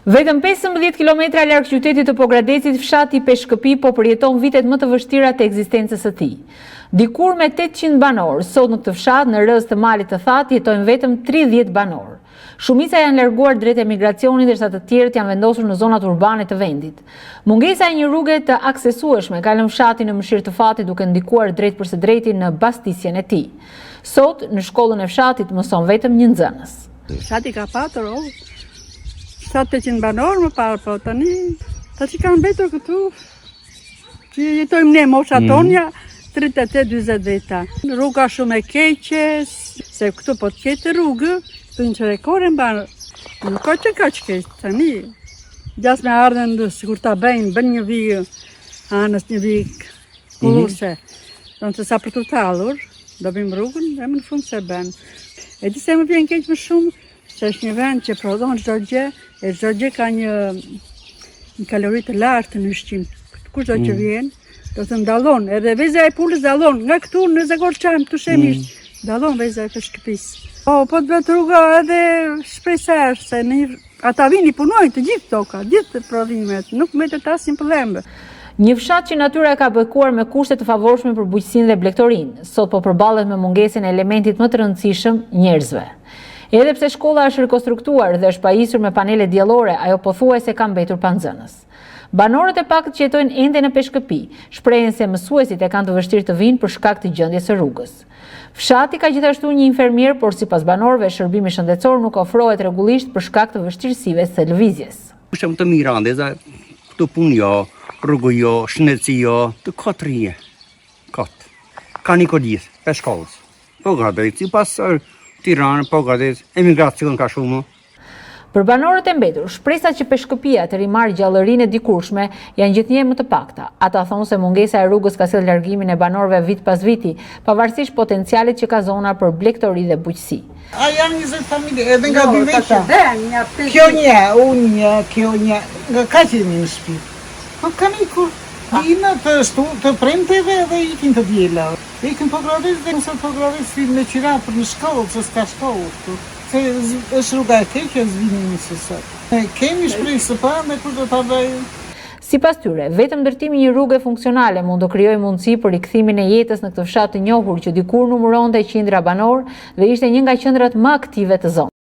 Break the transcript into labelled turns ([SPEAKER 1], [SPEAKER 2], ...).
[SPEAKER 1] Vetëm 15 kilometra larg qytetit të Pogradecit, fshati Peshkëpi po përjeton vitet më të vështira të ekzistencës së tij. Dikur me 800 banor, sot në këtë fshat në rrëz të malit të thatë jetojnë vetëm 30 banor. Shumica janë larguar drejt emigracionit, ndërsa të tjerët janë vendosur në zonat urbane të vendit. Mungesa e një rruge të aksesueshme ka lënë fshatin në mëshirë të fatit, duke ndikuar drejt për së drejti në bastisjen e tij. Sot në shkollën e fshatit mëson vetëm një nxënës.
[SPEAKER 2] Fshati ka patur 700 banor më parë, po tani që kanë mbetur këtu, që jetojmë ne mosha tonja, 38-40 veta. Rruga shumë e keqe, se këtu po të ketë rrugë, të një qërekore mbanë, nuk ka që keqë, tani. Gjas me ardhen sikur ta bën një vijë, anës një vijë kullurse. Në të sa për të talur, do bim rrugën, dhe më në fund se bën. E di se më vjen keq më shumë, se është një vend që prodhon çdo gjë, e çdo gjë ka një kalori të lartë në ushqim. Kushdo që vjen, do të ndallon, edhe veza e pulës dallon, nga këtu në Zagorçan, këtu shemisht, dallon veza e Peshkëpisë. Po të bëhet rruga edhe shpresar, se ata vini punojnë të gjithë toka, gjithë prodhimet, nuk mbetet asnjë problem.
[SPEAKER 1] Një fshat që natyra ka bekuar me kushte të favorshme për bujqësinë dhe blegtorinë, sot po përballet me mungesën e elementit më të rëndësishëm, njerëzve. Edhe pse shkolla është rekonstruktuar dhe është pajisur me panele diellore, ajo pothuajse ka mbetur pa nxënës. Banorët e pakët që jetojnë ende në Peshkëpi shprehen se mësuesit e kanë të vështirë të vinë për shkak të gjendjes së rrugës. Fshati ka gjithashtu një infermier, por sipas banorëve shërbimi shëndetësor nuk ofrohet rregullisht për shkak të vështirësive së lëvizjes.
[SPEAKER 3] Shumë të mira ndeza, këtu punë jo, rrugë jo, shëndetësi jo, të kotrije. Ka një kodis, pe shkollës. Po Pogradeci, pas Tiranë, Pogradec, emigracion ka shumë.
[SPEAKER 1] Për banorët e mbetur, shpresat që Peshkëpia të rimarrë gjallërinë e dikurshme janë gjithnjë më të pakta. Ata thonë se mungesa e rrugës ka sjellë largimin e banorëve vit pas viti, pavarësisht potencialit që ka zona për blegtori dhe bujqësi.
[SPEAKER 4] A janë 20 familje, edhe nga dy veçë. Kjo një, unë një, kjo një, nga ka që jemi në shtëpi. Po kanë ikur, inë të premteve dhe ikin të djela. Ikin Pogradec dhe nëse Pogradec vinë me qira për në shkollë, se s'ka shkollë këtu. Se është rruga e keqe, s'vini një sësat. Kemi shpresë pa me kur do ta bëjë.
[SPEAKER 1] Sipas tyre, vetëm ndërtimi një rruge funksionale mund të krijojë mundësi për rikthimin e jetës në këtë fshat të njohur që dikur numëronte qindra banor dhe ishte një nga qendrat më aktive të zonës.